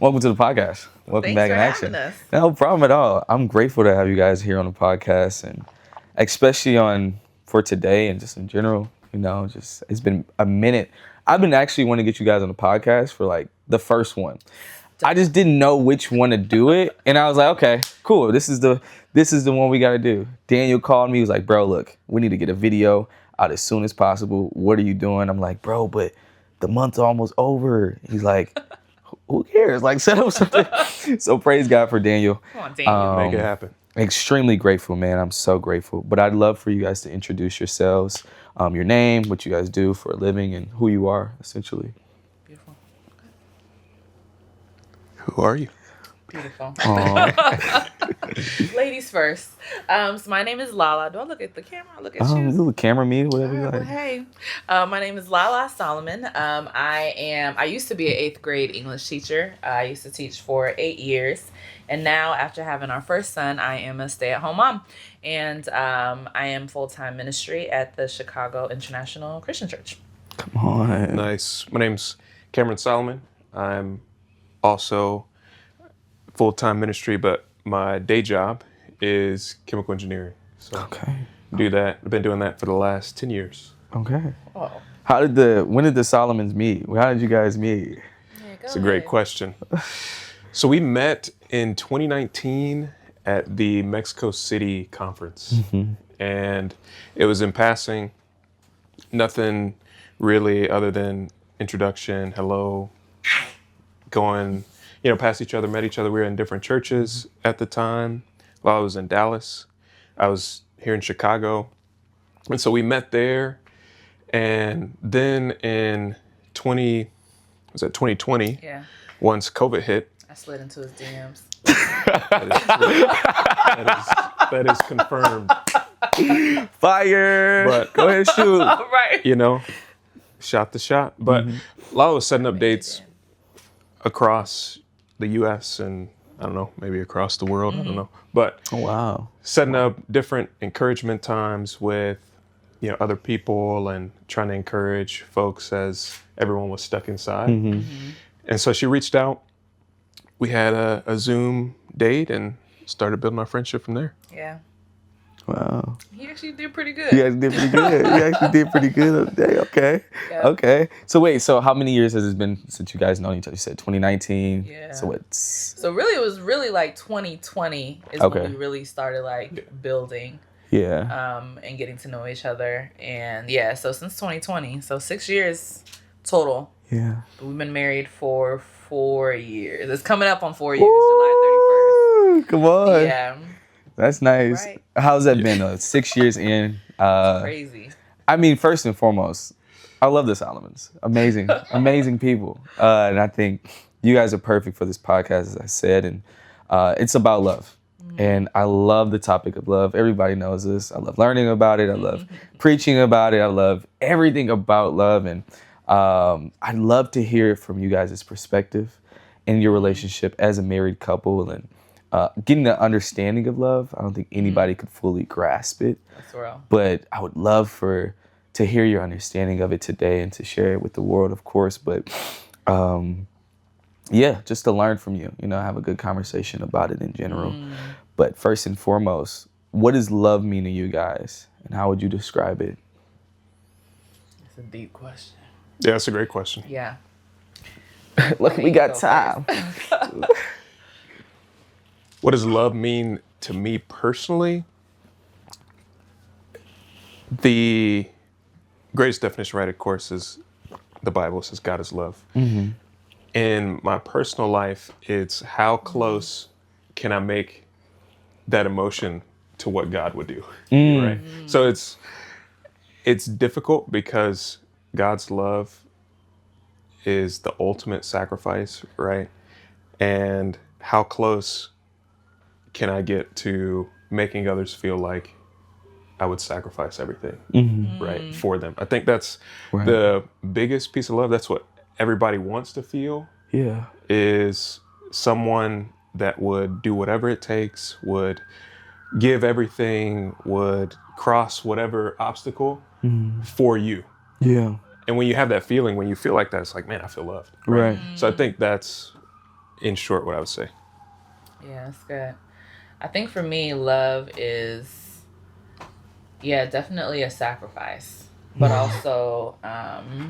Welcome to the podcast. Welcome Thanks back for in action. having us. No problem at all. I'm grateful to have you guys here on the podcast, and especially on for today and just in general. Just it's been a minute. I've been actually wanting to get you guys on the podcast for like the first one. I just didn't know which one to do it, and I was like, okay, cool. This is the one we got to do. Daniel called me. He was like, bro, look, we need to get a video out as soon as possible. What are you doing? I'm like, bro, but the month's almost over. He's like, who cares? Like, set up something. So praise God for Daniel. Come on, Daniel. Make it happen. Extremely grateful, man. I'm so grateful. But I'd love for you guys to introduce yourselves, your name, what you guys do for a living, and who you are, essentially. Beautiful. Who are you? Beautiful. Ladies first. So my name is Lala. Do I look at the camera? I look at you. Little camera me, whatever you All right, like. well, hey, my name is Lala Solomon. I used to be an 8th grade English teacher. I used to teach for 8 years. And now after having our first son, I am a stay-at-home mom. And I am full-time ministry at the Chicago International Christian Church. Come on. Nice. My name's Cameron Solomon. I'm also full-time ministry, but my day job is chemical engineering. So Okay. do that. I've been doing that for the last 10 years. Okay. Oh, When did the Solomons meet? How did you guys meet? yeah, go It's a great ahead. question. So we met in 2019 at the Mexico City conference. And it was in passing, nothing really other than introduction, hello, going, past each other, met each other. We were in different churches at the time. While I was in Dallas, I was here in Chicago. And so we met there. And then in 2020, Yeah, once COVID hit, I slid into his DMs. that is confirmed. Fire. But- Go ahead, shoot. All right. Shot the shot. But Lala was setting up dates across the U.S. and I don't know, maybe across the world. I don't know. But Oh, wow. setting up different encouragement times with, other people and trying to encourage folks as everyone was stuck inside. And so she reached out. We had a Zoom date and started building our friendship from there. Yeah, Wow. he actually did pretty good. You guys did pretty good. You actually did pretty good today. Okay. Yeah. Okay. So wait, how many years has it been since you guys known each other? You said 2019. Yeah. So it's So really, it was really like 2020 is Okay. when we really started like building yeah. and getting to know each other. And yeah, so since 2020, so 6 years total. Yeah. But we've been married for 4 years. It's coming up on 4 years, July Woo! Come 31st. on. Yeah, That's nice. Right. How's that been? 6 years in. crazy. I mean, first and foremost, I love the Solomons. Amazing, amazing people. And I think you guys are perfect for this podcast, as I said. And it's about love. And I love the topic of love. Everybody knows this. I love learning about it. I love preaching about it. I love everything about love. And I'd love to hear it from you guys' perspective in your relationship as a married couple and getting the understanding of love. I don't think anybody could fully grasp it. That's real. But I would love to hear your understanding of it today and to share it with the world, of course. But yeah, just to learn from you, have a good conversation about it in general. But first and foremost, what does love mean to you guys? And how would you describe it? It's a deep question. Yeah, that's a great question. Yeah. Look, we got time. What does love mean to me personally? The greatest definition, right, of course, is the Bible says God is love. In my personal life, it's how close can I make that emotion to what God would do, right? So it's difficult because God's love is the ultimate sacrifice, right? And how close can I get to making others feel like I would sacrifice everything, right, for them? I think that's Right. the biggest piece of love. That's what everybody wants to feel, Yeah. is someone that would do whatever it takes, would give everything, would cross whatever obstacle for you. Yeah. And when you have that feeling, when you feel like that, it's like, man, I feel loved. Right. So I think that's in short, what I would say. Yeah, that's good. I think for me, love is, yeah, definitely a sacrifice, but also, I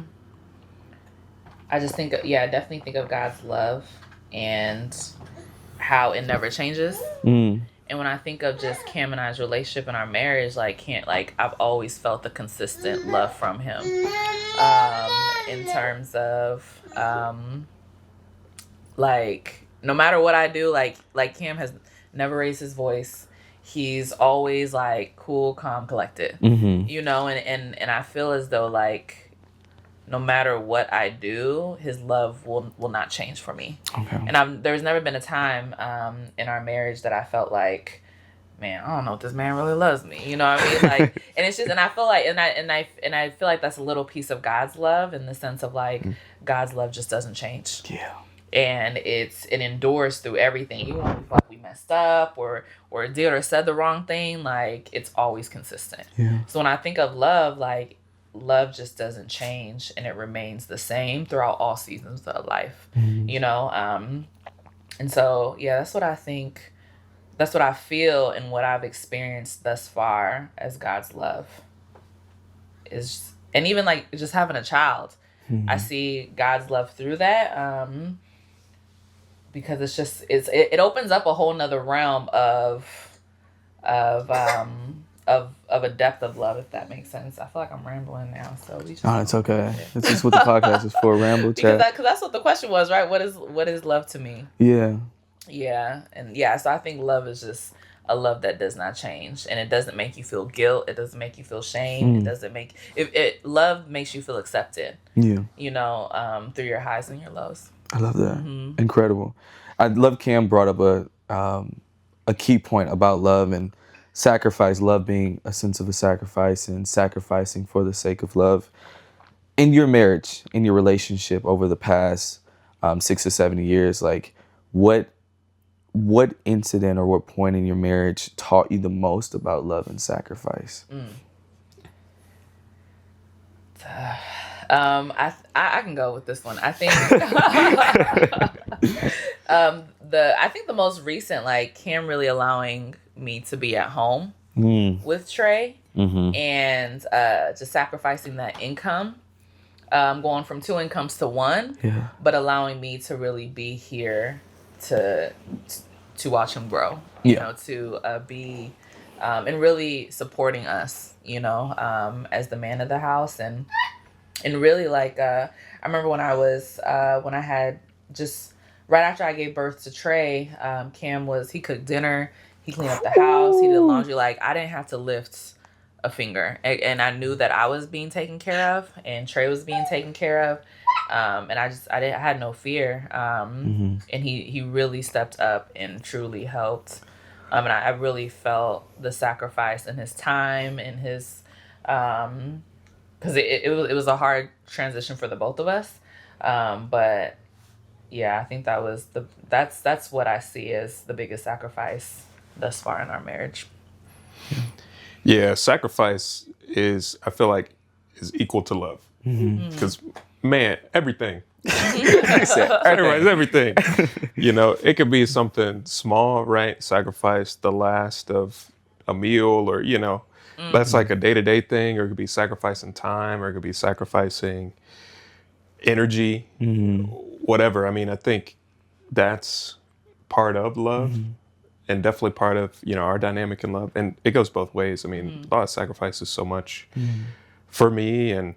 just think, yeah, I definitely think of God's love and how it never changes. Mm. And when I think of just Cam and I's relationship and our marriage, I've always felt the consistent love from him. In terms of, like, no matter what I do, like Cam has never raised his voice. He's always like cool, calm, collected. Mm-hmm. You know, and I feel as though like no matter what I do, his love will not change for me. Okay. And there's never been a time in our marriage that I felt like, man, I don't know if this man really loves me. You know what I mean? Like, and it's just, and I feel like, and I feel like that's a little piece of God's love in the sense of like God's love just doesn't change. Yeah. And it endures through everything. Even when we feel like we messed up or did or said the wrong thing, like it's always consistent. Yeah. So when I think of love, like love just doesn't change and it remains the same throughout all seasons of life. Mm-hmm. You know, and so yeah, that's what I think. That's what I feel and what I've experienced thus far as God's love is, and even like just having a child, Mm-hmm. I see God's love through that. Because it's just it opens up a whole nother realm of a depth of love, if that makes sense. I feel like I'm rambling now, so we just. Oh, it's okay. This is what the podcast is for. Ramble chat. Because that's what the question was, right? What is love to me? Yeah. Yeah, and yeah, so I think love is just a love that does not change, and it doesn't make you feel guilt. It doesn't make you feel shame. It doesn't make love makes you feel accepted. Yeah. You know, through your highs and your lows. I love that. Mm-hmm. Incredible. I love Cam brought up a key point about love and sacrifice, love being a sense of a sacrifice and sacrificing for the sake of love. In your marriage, in your relationship over the past 6 to 7 years, like what incident or what point in your marriage taught you the most about love and sacrifice? I can go with this one. I think I think the most recent, like Cam really allowing me to be at home with Trey and just sacrificing that income, going from 2 incomes to 1, but allowing me to really be here to watch him grow, you know, to be and really supporting us, you know, as the man of the house and really like I remember when I had just right after I gave birth to Trey, Cam he cooked dinner, he cleaned up the house, he did laundry. Like I didn't have to lift a finger, and I knew that I was being taken care of and Trey was being taken care of, and I had no fear, and he really stepped up and truly helped, and I really felt the sacrifice in his time and his because it was a hard transition for the both of us, but yeah, I think that's what I see as the biggest sacrifice thus far in our marriage. Yeah, sacrifice I feel like is equal to love. Because man, everything. Sacrifice everything. You know, it could be something small, right? Sacrifice the last of a meal, or you know, that's like a day-to-day thing, or it could be sacrificing time, or it could be sacrificing energy, whatever. I mean, I think that's part of love and definitely part of, you know, our dynamic in love. And it goes both ways. I mean, a lot of sacrifices so much for me, and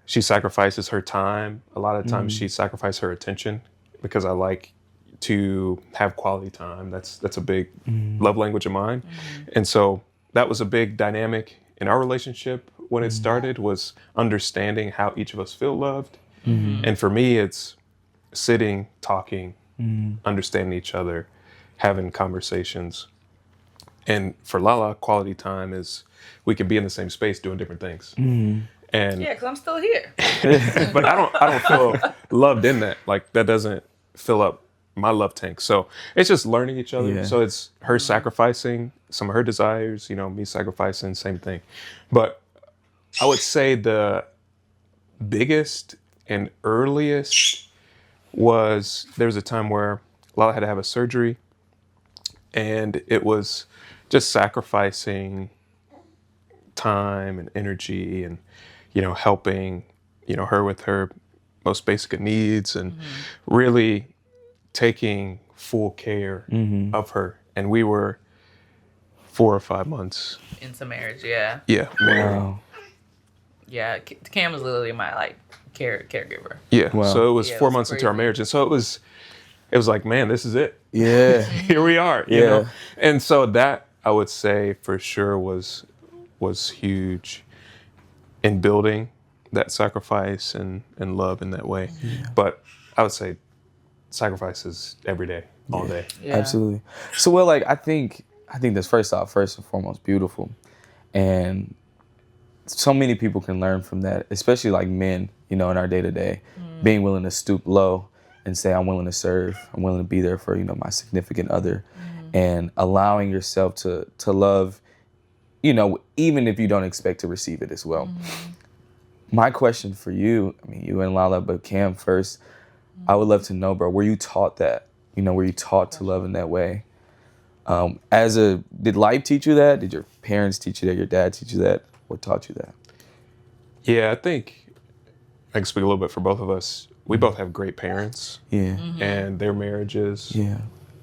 she sacrifices her time. A lot of times she sacrifices her attention because I like to have quality time. That's a big love language of mine. And so that was a big dynamic in our relationship when it started, was understanding how each of us feel loved. And for me, it's sitting, talking, understanding each other, having conversations. And for Lala, quality time is we can be in the same space doing different things. And Yeah, because I'm still here. but I don't feel loved in that. Like that doesn't fill up my love tank. So it's just learning each other. Yeah. So it's her sacrificing some of her desires, you know, me sacrificing, same thing. But I would say the biggest and earliest was there was a time where Lala had to have a surgery, and it was just sacrificing time and energy and, helping, her with her most basic needs and really taking full care of her. And we were 4 or 5 months. Into marriage, yeah. Yeah, married. Wow. Yeah, Cam was literally my like caregiver. Yeah. Wow. So it was Yeah, it 4 was months into our crazy. marriage. And so it was like, man, this is it. Yeah. Here we are, you Yeah. know? And so that I would say for sure was huge in building that sacrifice and love in that way. But I would say sacrifices every day, all day. Yeah. Absolutely. So, well, like, I think that's first and foremost beautiful. And so many people can learn from that, especially like men, in our day to day, being willing to stoop low and say, I'm willing to serve. I'm willing to be there for, my significant other, and allowing yourself to love, even if you don't expect to receive it as well. My question for you, I mean, you and Lala, but Cam first, I would love to know, bro, were you taught that? Were you taught to love in that way? Did life teach you that? Did your parents teach you that? Your dad teach you that? What taught you that? Yeah, I think I can speak a little bit for both of us. We both have great parents, Yeah. and their marriages Yeah.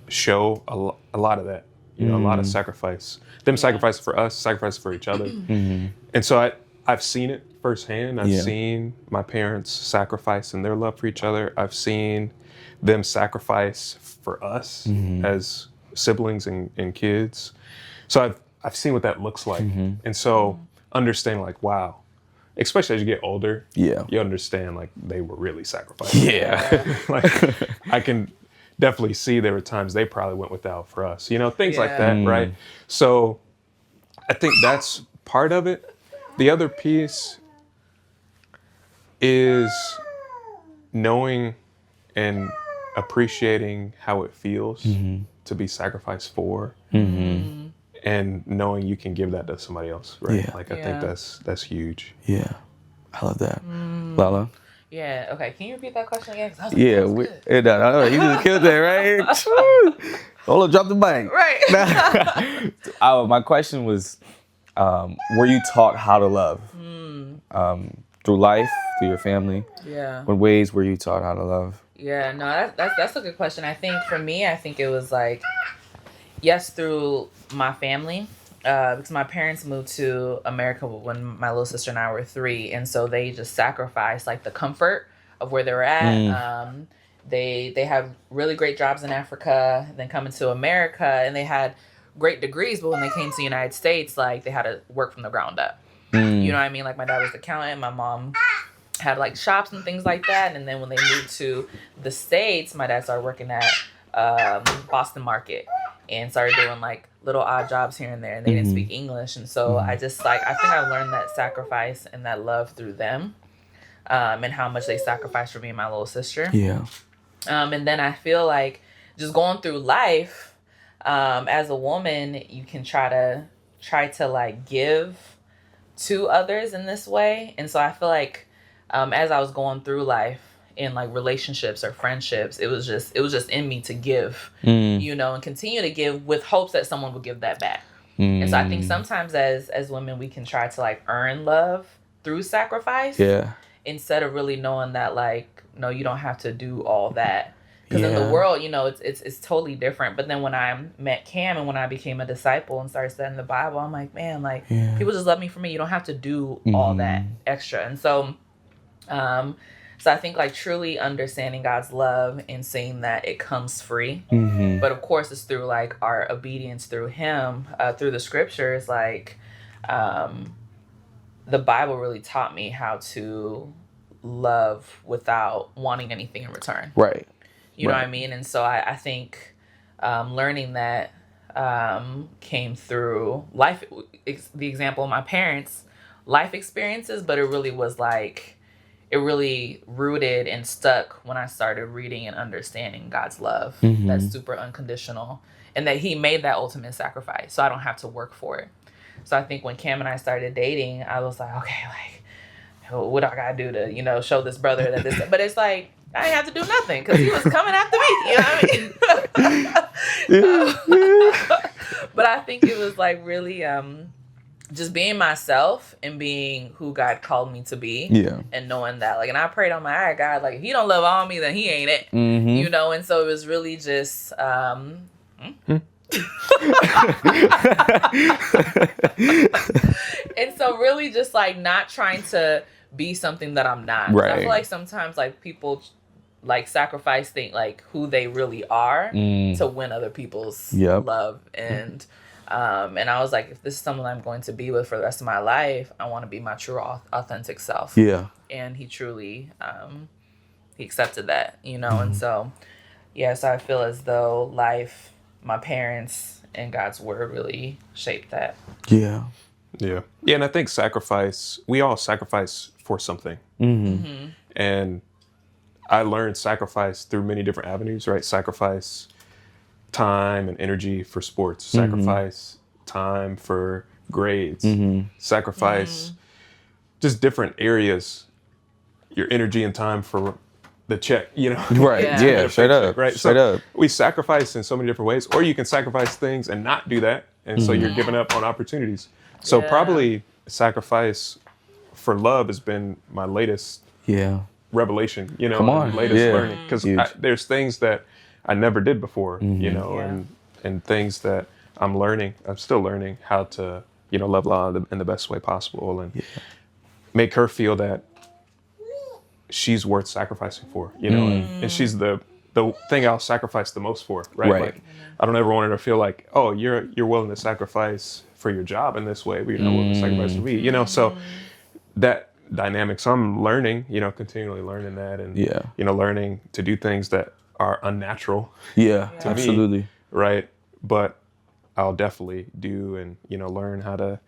show a lot of that. A lot of sacrifice. Them sacrifice for us, sacrifice for each other. And so I've seen it firsthand. I've Yeah. seen my parents sacrifice in their love for each other. I've seen them sacrifice for us as siblings and kids. So I've seen what that looks like. And so understanding like, wow, especially as you get older, Yeah. you understand like they were really sacrificing. Yeah. Like I can definitely see there were times they probably went without for us, things like Yeah. that, right? So I think that's part of it. The other piece is knowing and appreciating how it feels to be sacrificed for, and knowing you can give that to somebody else, right? Yeah. Like I Yeah. think that's huge. Yeah. I love that. Lala? Yeah. Okay. Can you repeat that question again? 'Cause I was like, Yeah. that was good. I know. You just killed that, right? Hold on, drop the mic. Right. My question was, were you taught how to love? Through life, through your family? Yeah. What ways were you taught how to love? Yeah, no, that's a good question. I think for me, it was like, yes, through my family, because my parents moved to America when my little sister and I were 3, and so they just sacrificed like the comfort of where they were at. They had really great jobs in Africa, then coming to America, and they had great degrees, but when they came to the United States, like they had to work from the ground up. You know what I mean? Like my dad was an accountant, my mom had like shops and things like that. And then when they moved to the States, my dad started working at Boston Market and started doing like little odd jobs here and there. And they didn't speak English. And so I just I think I learned that sacrifice and that love through them, and how much they sacrificed for me and my little sister. Yeah. And then I feel like just going through life, as a woman, you can try to like give to others in this way. And so I feel like, as I was going through life in like relationships or friendships, it was just in me to give, and continue to give with hopes that someone will give that back. And so I think sometimes as women, we can try to like earn love through sacrifice. Yeah. Instead of really knowing that like, no, you don't have to do all that. Because in the Yeah. world, it's totally different. But then when I met Cam and when I became a disciple and started studying the Bible, I'm like, man, like people just love me for me. You don't have to do all that extra. And so, so I think like truly understanding God's love and seeing that it comes free. But of course, it's through like our obedience through Him, through the scriptures. Like, the Bible really taught me how to love without wanting anything in return. Right. You know what I mean? And so I think learning that came through life, the example of my parents' life experiences, but it really was like, it really rooted and stuck when I started reading and understanding God's love. That's super unconditional, and that He made that ultimate sacrifice so I don't have to work for it. So I think when Cam and I started dating, I was like, okay, like, what do I gotta do to, show this brother that this, but it's like, I didn't have to do nothing because he was coming after me. You know what I mean? But I think it was like really just being myself and being who God called me to be. Yeah. And knowing that, like, and I prayed on my, all right, God, like, if he don't love on me, then he ain't it. Mm-hmm. You know, and so it was really just and so really just like not trying to be something that I'm not. Right. I feel like sometimes like people like sacrifice like who they really are to win other people's love. And I was like, if this is someone I'm going to be with for the rest of my life, I want to be my true authentic self. Yeah. And he truly he accepted that, you know. And so yes, I feel as though life, my parents, and God's word really shaped that. Yeah. Yeah. Yeah, and I think we all sacrifice for something. Mm-hmm. And I learned sacrifice through many different avenues, right? Sacrifice time and energy for sports, sacrifice time for grades, sacrifice just different areas, your energy and time for the check, you know? Right. Yeah. Straight up. Right. Straight up. We sacrifice in so many different ways, or you can sacrifice things and not do that. And so you're giving up on opportunities. So probably sacrifice for love has been my latest revelation, you know, latest learning. Because there's things that I never did before, you know, and things that I'm still learning how to, you know, love Lala in the best way possible and make her feel that she's worth sacrificing for, you know, and she's the thing I'll sacrifice the most for, right? Like, I don't ever want her to feel like, oh, you're willing to sacrifice for your job in this way, but you're not willing to sacrifice for me, you know? So that dynamic, so I'm learning, you know, continually learning that and, you know, learning to do things that are unnatural to absolutely. me, right? But I'll definitely do and, you know, learn how to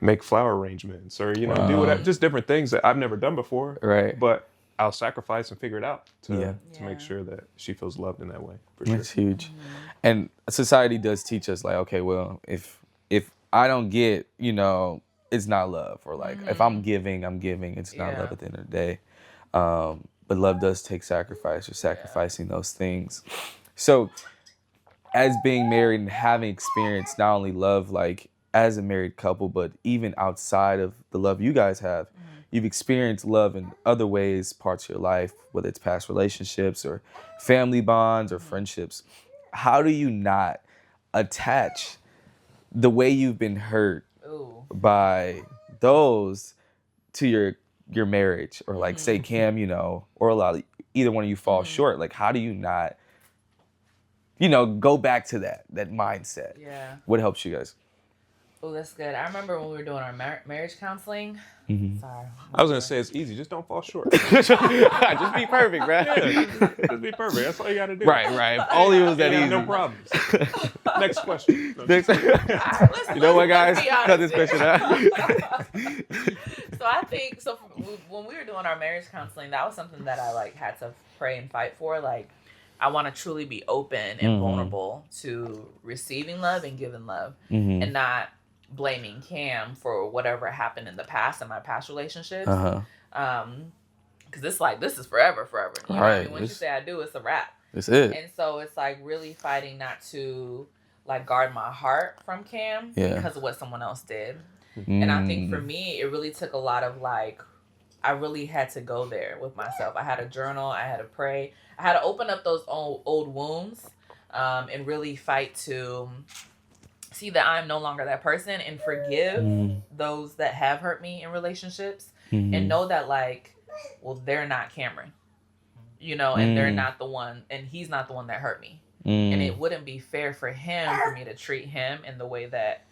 make flower arrangements or, you know, do whatever, just different things that I've never done before. Right. But I'll sacrifice and figure it out to make sure that she feels loved in that way. For sure. That's huge. And society does teach us like, okay, well, if I don't get, you know, it's not love. Or like, if I'm giving, it's not love at the end of the day. But love does take sacrifice or sacrificing those things. So as being married and having experienced not only love like as a married couple, but even outside of the love you guys have, you've experienced love in other ways, parts of your life, whether it's past relationships or family bonds or friendships. How do you not attach the way you've been hurt by those to your marriage? Or like say Cam, you know, or a lot of, either one of you fall short. Like how do you not, you know, go back to that mindset? Yeah. What helps you guys? Oh, that's good. I remember when we were doing our marriage counseling. Sorry. I was going to say it's easy. Just don't fall short. Just be perfect, right? Just be perfect. That's all you got to do. Right. If only it was that easy. No problems. Next question. No, you know what, guys? Cut this question out. So I think, when we were doing our marriage counseling, that was something that I like had to pray and fight for. Like, I want to truly be open and vulnerable to receiving love and giving love and not blaming Cam for whatever happened in the past in my past relationships. Because it's like, this is forever. You know what I mean? Once you say I do, it's a wrap. That's it. And so it's like really fighting not to like guard my heart from Cam because of what someone else did. And I think for me, it really took a lot of like, I really had to go there with myself. I had to journal. I had to pray. I had to open up those old wounds and really fight to see that I'm no longer that person and forgive those that have hurt me in relationships and know that like, well, they're not Cameron, you know, and they're not the one, and he's not the one that hurt me. And it wouldn't be fair for him for me to treat him in the way that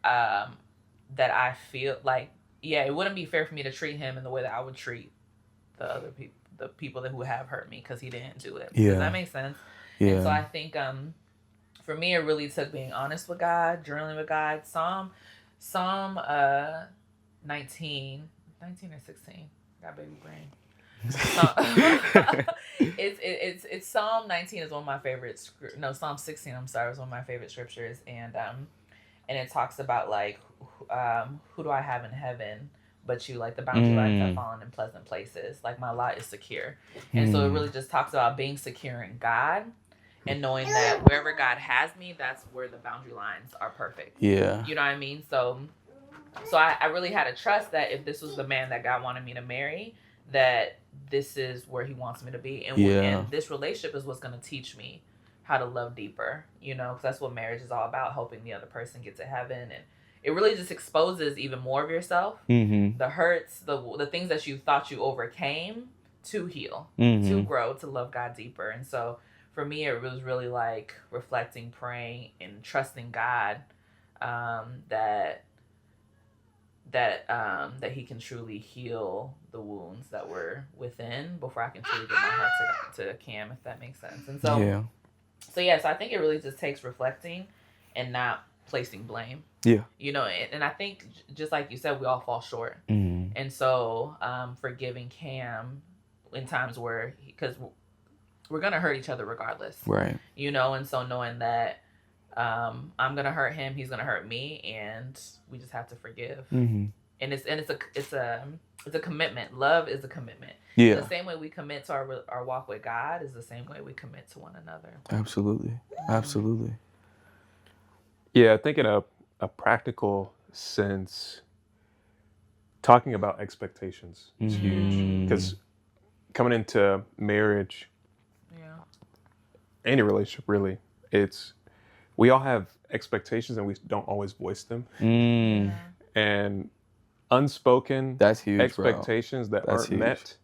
that I feel like, it wouldn't be fair for me to treat him in the way that I would treat the other people, the people who have hurt me, because he didn't do it. Does that make sense? And so I think for me, it really took being honest with God, journaling with God. Psalm 19 or 16. Got baby brain. It's Psalm 19 is one of my favorites. No, Psalm 16. I'm sorry, is one of my favorite scriptures, and it talks about like, who do I have in heaven but you like the boundary lines have fallen in pleasant places. Like my lot is secure. And so it really just talks about being secure in God and knowing that wherever God has me, that's where the boundary lines are perfect. Yeah. You know what I mean? So I really had to trust that if this was the man that God wanted me to marry, that this is where he wants me to be. And this relationship is what's going to teach me how to love deeper, you know, because that's what marriage is all about, helping the other person get to heaven. And it really just exposes even more of yourself, the hurts, the things that you thought you overcame to heal, to grow, to love God deeper. And so for me, it was really like reflecting, praying, and trusting God that he can truly heal the wounds that were within before I can truly give my heart to Cam, if that makes sense. And so, so I think it really just takes reflecting and not placing blame. Yeah. You know, and I think just like you said, we all fall short. And so forgiving Cam in times where, because we're going to hurt each other regardless. Right. You know, and so knowing that I'm going to hurt him, he's going to hurt me, and we just have to forgive. And it's a commitment. Love is a commitment. Yeah. The same way we commit to our walk with God is the same way we commit to one another. Absolutely. Absolutely. Yeah, I think in a practical sense, talking about expectations is huge. Because coming into marriage, any relationship really, we all have expectations and we don't always voice them. And unspoken expectations that aren't met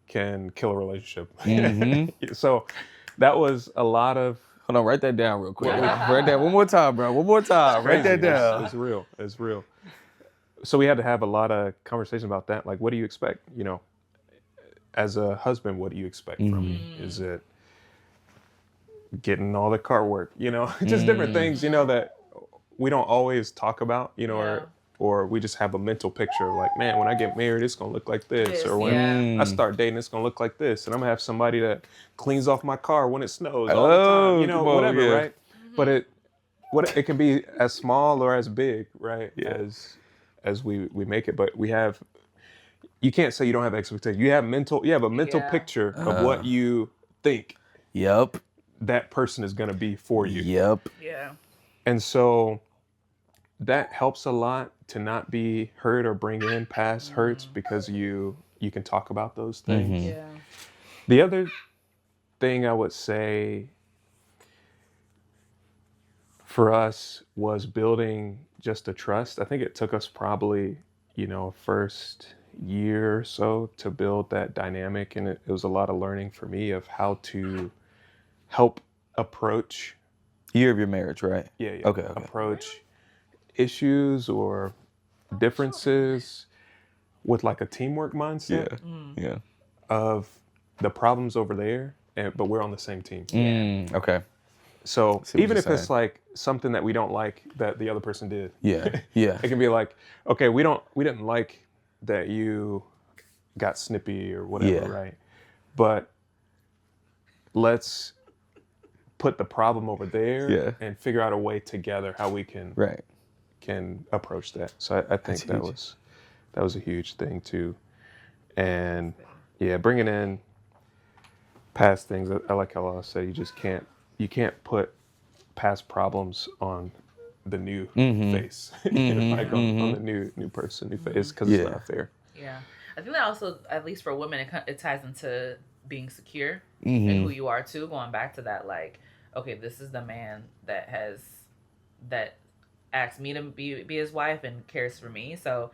can kill a relationship. So that was a lot of... Hold on, write that down real quick. Write that one more time, bro. One more time. Write that down. It's real. It's real. So we had to have a lot of conversation about that. Like, what do you expect? You know, as a husband, what do you expect from me? Is it getting all the car work? You know, just different things, you know, that we don't always talk about, you know, or we just have a mental picture of like, man, when I get married, it's going to look like this. Or when I start dating, it's going to look like this. And I'm going to have somebody that cleans off my car when it snows all the time. You know, whatever, right? But it can be as small or as big, right? As we make it. But you can't say you don't have expectations. You have a mental picture of what you think that person is going to be for you. Yeah. And so that helps a lot to not be hurt or bring in past hurts, because you can talk about those things. Yeah. The other thing I would say for us was building just a trust. I think it took us probably, first year or so to build that dynamic. And it was a lot of learning for me of how to help approach. Year of your marriage, right? Yeah. Okay. Approach issues or differences with like a teamwork mindset. Yeah. Of the problems over there, but we're on the same team. Okay. So even if it's like something that we don't like that the other person did. Yeah. It can be like, okay, we didn't like that you got snippy or whatever, right? But let's put the problem over there and figure out a way together how we can approach that. So I think that was a huge thing too. And bringing in past things. I like how I said you can't put past problems on the new face, on the new person, new face, because it's not fair. Yeah, I think that also, at least for women, it ties into being secure in who you are too. Going back to that, like, okay, this is the man that asked me to be his wife and cares for me. So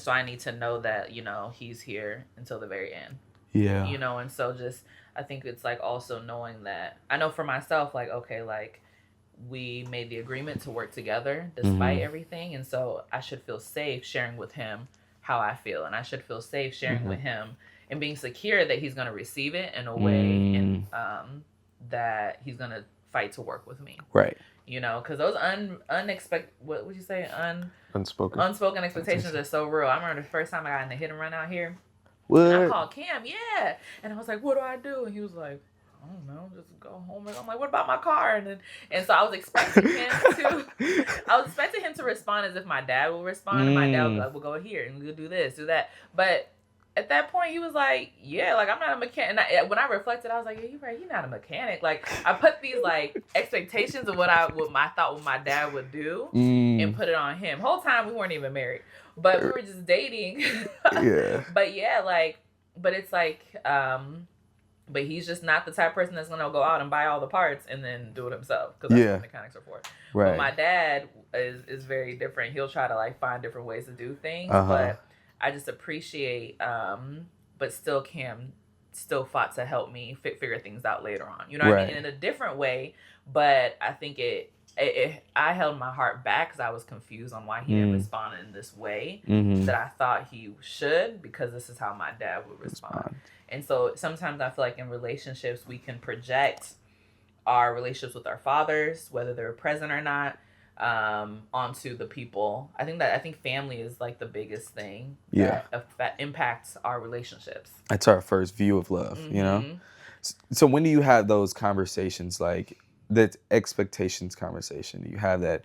I need to know that, he's here until the very end. Yeah. And so just, I think it's like also knowing that, I know for myself, like, okay, like we made the agreement to work together despite everything. And so I should feel safe sharing with him how I feel. And I should feel safe sharing with him and being secure that he's going to receive it in a way and that he's going to fight to work with me. Right. Because those unexpected, what would you say? Unspoken expectations are so real. I remember the first time I got in the hit and run out here. What? And I called Cam, and I was like, what do I do? And he was like, I don't know, just go home. And I'm like, what about my car? And so I was expecting him to respond as if my dad will respond, and my dad would be like, we'll go here and we'll do this, do that. But at that point, he was like, yeah, like, I'm not a mechanic. And when I reflected, I was like, yeah, you're right, he's not a mechanic. Like, I put these, like, expectations of what I thought my dad would do and put it on him. Whole time, we weren't even married. But we were just dating. Yeah. But, yeah, like, but it's like, but he's just not the type of person that's going to go out and buy all the parts and then do it himself. Because that's what mechanics are for. Right. But my dad is very different. He'll try to, like, find different ways to do things. But I just appreciate, but still Cam still fought to help me figure things out later on. You know what I mean? In a different way. But I think I held my heart back because I was confused on why he didn't respond in this way that I thought he should, because this is how my dad would respond. And so sometimes I feel like in relationships, we can project our relationships with our fathers, whether they're present or not, onto the people. I think family is like the biggest thing that impacts our relationships. That's our first view of love, you know? So when do you have those conversations, like that expectations conversation? Do you have that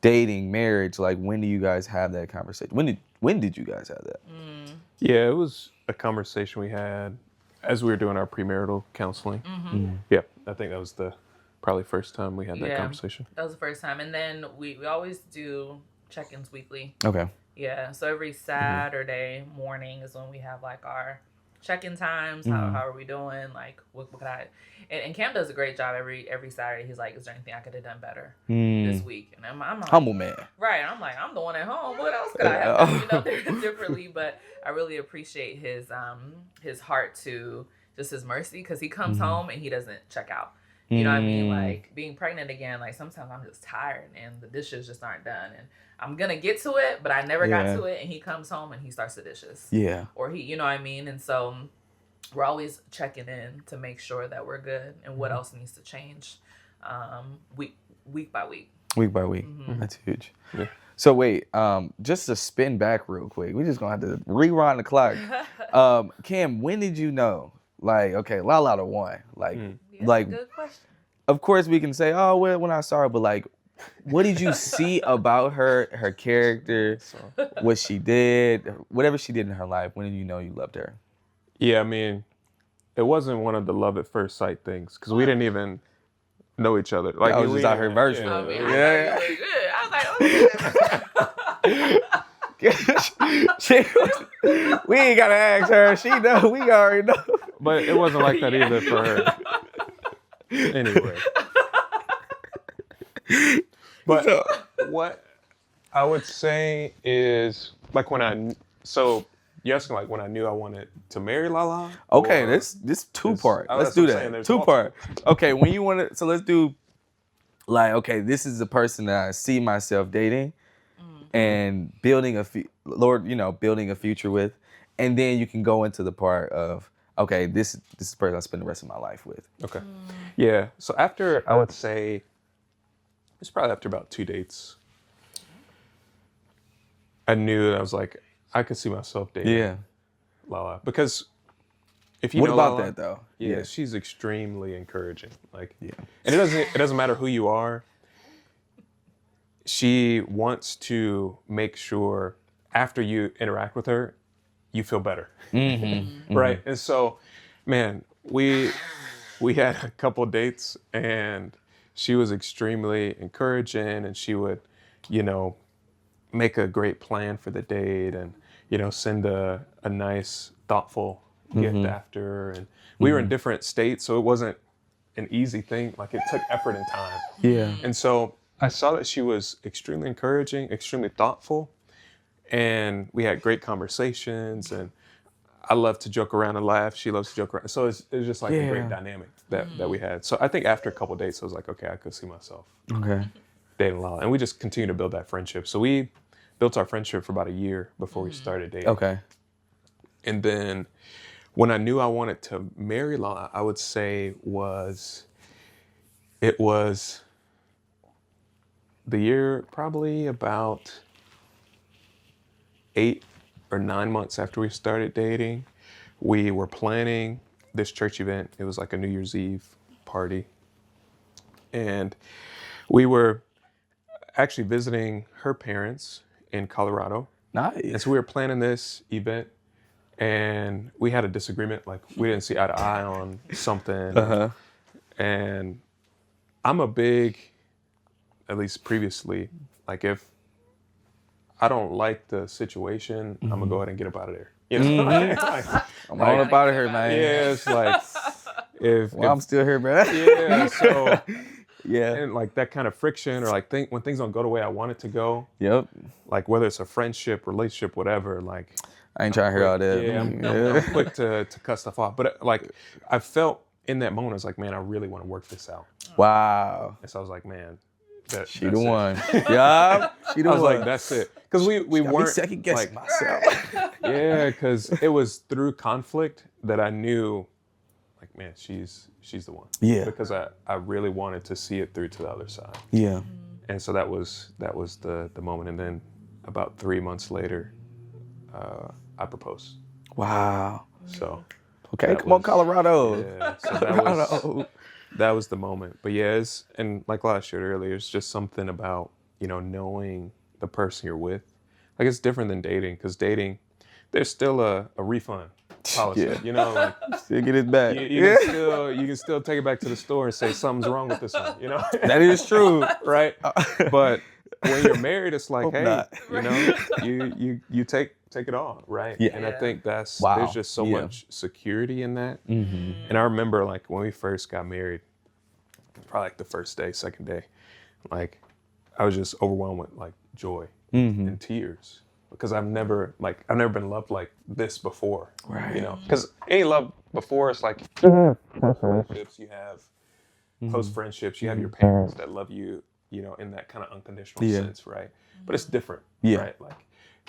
dating, marriage? Like, when do you guys have that conversation? When did you guys have that? Yeah, it was a conversation we had as we were doing our premarital counseling. Yeah, I think that was the probably first time we had that conversation. That was the first time. And then we always do check-ins weekly. Okay. Yeah, so every Saturday morning is when we have like our check-in times. How are we doing? Like, what could I... And Cam does a great job every Saturday. He's like, is there anything I could have done better this week? And I'm like, humble man. Right. I'm like, I'm the one at home. What else could I have done, differently? But I really appreciate his heart to just his mercy, because he comes home and he doesn't check out. You know what I mean? Like, being pregnant again, like, sometimes I'm just tired and the dishes just aren't done. And I'm going to get to it, but I never got to it. And he comes home and he starts the dishes. Yeah. Or he, you know what I mean? And so we're always checking in to make sure that we're good and what else needs to change week by week. Week by week. That's huge. Yeah. So wait, just to spin back real quick, we're just going to have to rewind the clock. Cam, when did you know? Like, okay, Lala the one. Like, like, good question. Of course we can say, oh, well, when I saw her, but like, what did you see about her character, what she did, whatever she did in her life? When did you know you loved her? Yeah, I mean, it wasn't one of the love at first sight things, because we didn't even know each other. Like, I was just out her version. I mean, yeah. I was like, oh, we ain't gotta ask her. She know. We already know. But it wasn't like that either for her. Anyway. But what I would say is, like, you're asking, like, when I knew I wanted to marry Lala? Okay, this two-part. Let's do that. Two-part. Okay, when you want to, so let's do, like, okay, this is the person that I see myself dating and building building a future with. And then you can go into the part of, okay, this is the person I spend the rest of my life with. Okay. Yeah. So after, I would say, it's probably after about 2 dates, I knew that I was like, I could see myself dating Lala. Because if you know about Lala, that though? Yeah, she's extremely encouraging. Like, and it doesn't matter who you are. She wants to make sure after you interact with her, you feel better. Right? And so, man, we had a couple dates and she was extremely encouraging, and she would, make a great plan for the date and, send a nice, thoughtful gift after. And we were in different states, so it wasn't an easy thing. Like, it took effort and time. Yeah. And so I saw that she was extremely encouraging, extremely thoughtful, and we had great conversations, and I love to joke around and laugh. She loves to joke around. So it was just like a great dynamic that we had. So I think after a couple dates, I was like, okay, I could see myself dating Lala. And we just continued to build that friendship. So we built our friendship for about a year before we started dating. Okay. And then when I knew I wanted to marry Lala, I would say it was the year probably about 8 or 9 months after we started dating. We were planning this church event. It was like a New Year's Eve party. And we were actually visiting her parents in Colorado. Nice. And so we were planning this event, and we had a disagreement. Like, we didn't see eye to eye on something. Uh-huh. And I'm a big, at least previously, like, if I don't like the situation, I'm gonna go ahead and get up out of there. You know, I'm on up out of here, man. yeah, it's like if I'm still here, bro. yeah, so Yeah. and like that kind of friction, or like when things don't go the way I want it to go, Yep. like whether it's a friendship, relationship, whatever, like I ain't trying to hear all that. yeah, I'm quick to cut stuff off. But like I felt in that moment, I was like, man, I really want to work this out. Wow. And so I was like, man, She the one. Yeah. She the I was one. like, that's it. Because we Got me weren't second guessing like, myself. yeah, because it was through conflict that I knew, like, man, she's the one. Yeah. Because I really wanted to see it through to the other side. Yeah. And so that was the moment. And then about 3 months later, I proposed. Wow. So Okay, that come on, was- Colorado. yeah, so Colorado. that was the moment. But yeah, and like I shared earlier, it's just something about, knowing the person you're with. Like, it's different than dating, because dating, there's still a refund policy. Yeah. Like Still get it back. you can still take it back to the store and say something's wrong with this one. That is true. Right? But when you're married, it's like, Hope hey, not. you take it all, right? Yeah. And I think there's just so Yeah. much security in that. Mm-hmm. And I remember, like, when we first got married, probably like the first day, second day, like, I was just overwhelmed with like joy Mm-hmm. and tears, because I've never been loved like this before. Right. Because any love before, it's like you have close relationships, you have close friendships, you have your parents that love you, in that kind of unconditional Yeah. sense, right? But it's different, Yeah. right? Like,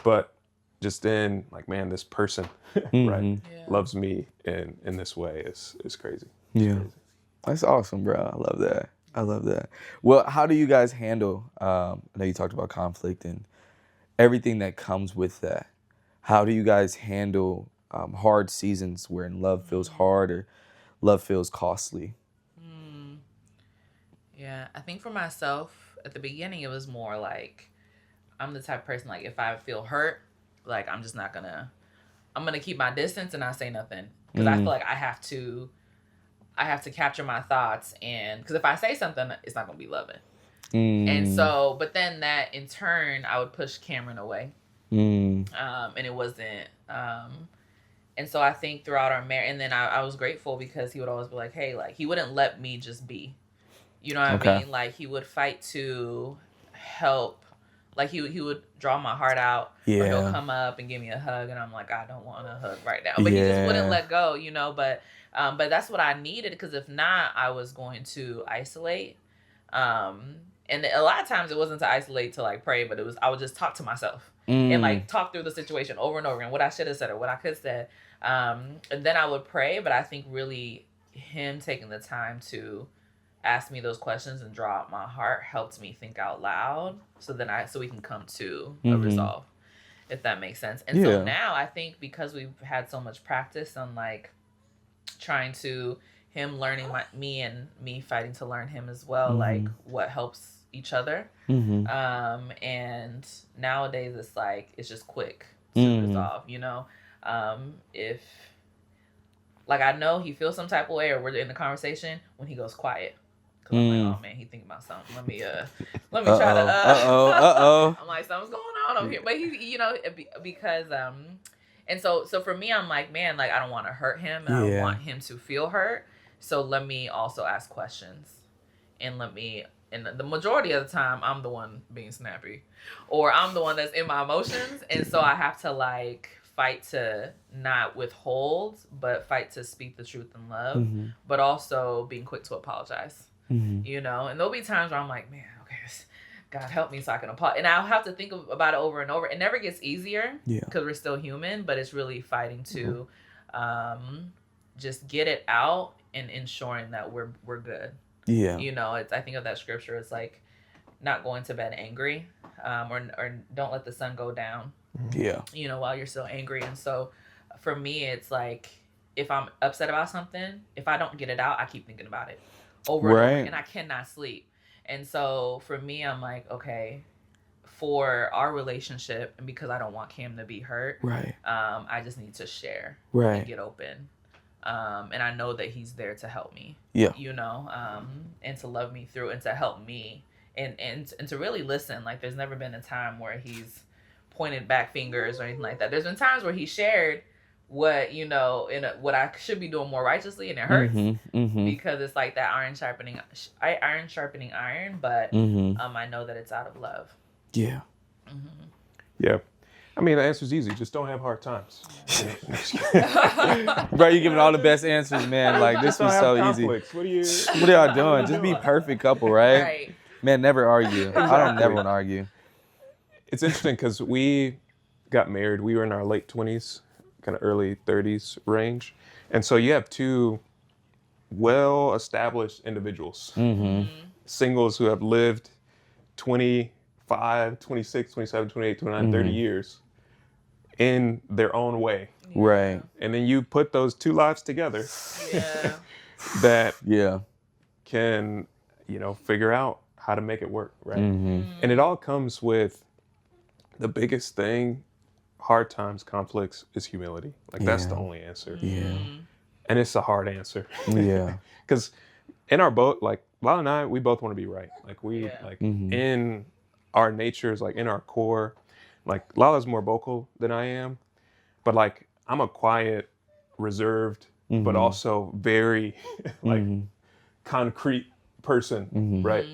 but just then, like, man, this person, right, Yeah. loves me in this way is crazy. Yeah. That's awesome, bro. I love that. I love that. Well, how do you guys handle, I know you talked about conflict and everything that comes with that. How do you guys handle hard seasons where love feels hard or love feels costly? Yeah, I think for myself, at the beginning, it was more like, I'm the type of person, like, if I feel hurt, like, I'm gonna keep my distance and not say nothing. Because I feel like I have to capture my thoughts, and because if I say something, it's not gonna be loving. And so, but then that in turn, I would push Cameron away. And it wasn't, and so I think throughout our marriage, and then I was grateful because he would always be like, hey, like, he wouldn't let me just be. You know what Okay. I mean? Like, he would fight to help. Like, he would draw my heart out. Or Yeah. he'll come up and give me a hug, and I'm like, I don't want a hug right now. But he just wouldn't Yeah. let go, But that's what I needed, because if not, I was going to isolate. And a lot of times it wasn't to isolate to like pray, but I would just talk to myself and like talk through the situation over and over again, what I should have said or what I could have said. And then I would pray, but I think really him taking the time to ask me those questions and draw out my heart helped me think out loud, so we can come to a resolve, if that makes sense. And Yeah. so now I think because we've had so much practice on like trying to him learning me and me fighting to learn him as well, like what helps each other. And nowadays it's like, it's just quick to resolve, if like I know he feels some type of way or we're in the conversation when he goes quiet. Cause I'm like, oh man, he thinking about something. Let me try to. I'm like, something's going on over here. But he, because and so for me, I'm like, man, like I don't want to hurt him, and I don't want him to feel hurt. So let me also ask questions, and the majority of the time, I'm the one being snappy, or I'm the one that's in my emotions, and so I have to like fight to not withhold, but fight to speak the truth in love, but also being quick to apologize. And there'll be times where I'm like, man, okay, God help me so I can apologize. And I'll have to think about it over and over. It never gets easier because we're still human, but it's really fighting to just get it out and ensuring that we're good. Yeah. I think of that scripture. It's like not going to bed angry, or don't let the sun go down. Yeah. While you're still angry. And so for me, it's like if I'm upset about something, if I don't get it out, I keep thinking about it over and over, and I cannot sleep. And so for me, I'm like, okay, for our relationship, and because I don't want Cam to be hurt, I just need to share and get open. And I know that he's there to help me, you know, and to love me through and to help me and to really listen. Like, there's never been a time where he's pointed back fingers or anything like that. There's been times where he shared what, you know, what I should be doing more righteously, and it hurts because it's like that iron sharpening iron, but I know that it's out of love. Yeah. Yeah. I mean, the answer's easy. Just don't have hard times. Bro, you giving all the best answers, man. Like, this was so easy. What are y'all doing? Just be perfect couple, right? Man, never argue. Exactly. I don't never want to argue. It's interesting because we got married. We were in our late 20s, kind of early 30s range. And so you have two well-established individuals, singles who have lived 25, 26, 27, 28, 29, 30 years in their own way. Right. And then you put those two lives together that can, you know, figure out how to make it work, right? And it all comes with the biggest thing, hard times, conflicts, is humility. Like, that's the only answer. And it's a hard answer. Because in our boat, like, Lala and I, we both want to be right. Like, we, in our natures, like, in our core, like, Lala's more vocal than I am, but, like, I'm a quiet, reserved, but also very, like, concrete person, right?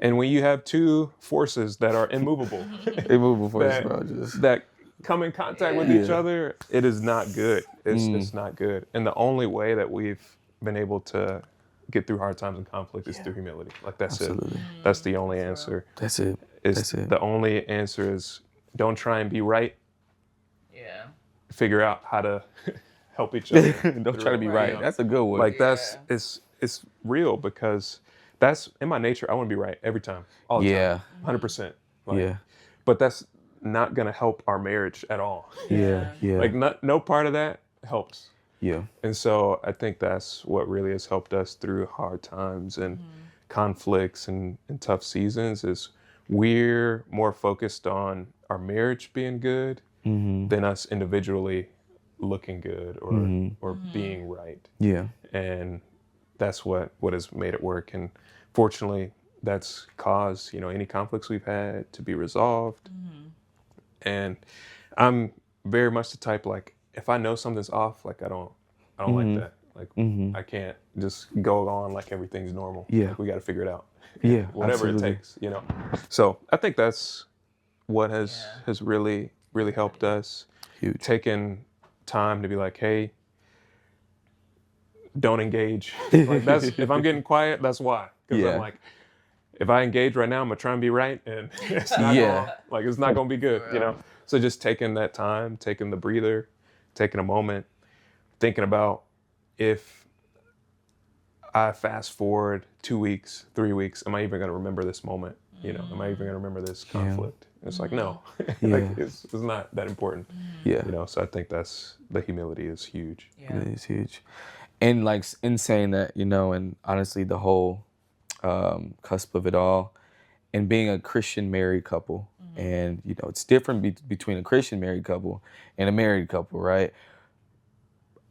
And when you have two forces that are immovable, that come in contact with each other, it is not good. It's not good. And the only way that we've been able to get through hard times and conflict is through humility. Like, that's it. That's the only answer. That's it. The only answer is, don't try and be right. Figure out how to help each other. Don't try to be right. That's a good one. Like, it's real, because that's in my nature. I want to be right every time, all the time, 100%. Like, but that's not gonna help our marriage at all. Like, no part of that helps. And so I think that's what really has helped us through hard times and conflicts and tough seasons, is we're more focused on our marriage being good than us individually looking good or being right. And that's what has made it work. And fortunately, that's caused, you know, any conflicts we've had to be resolved. And I'm very much the type, like, if I know something's off, like, I don't like that. Like, I can't just go on like everything's normal. Like, we got to figure it out. Whatever it takes, you know. So I think that's what has really, really helped us. Taking time to be like, hey, don't engage. Like, that's, if I'm getting quiet, that's why. Because I'm like, if I engage right now, I'm gonna try and be right, and it's not it's not gonna be good, you know. So just taking that time, taking the breather, taking a moment, thinking about, if I fast forward 2 weeks, 3 weeks, am I even gonna remember this moment? You know, am I even gonna remember this conflict? It's like, no, like, it's not that important. You know, so I think that's, the humility is huge. It is huge. And, like, in saying that, you know, and honestly, the whole cusp of it all, and being a Christian married couple, and, you know, it's different between a Christian married couple and a married couple, right?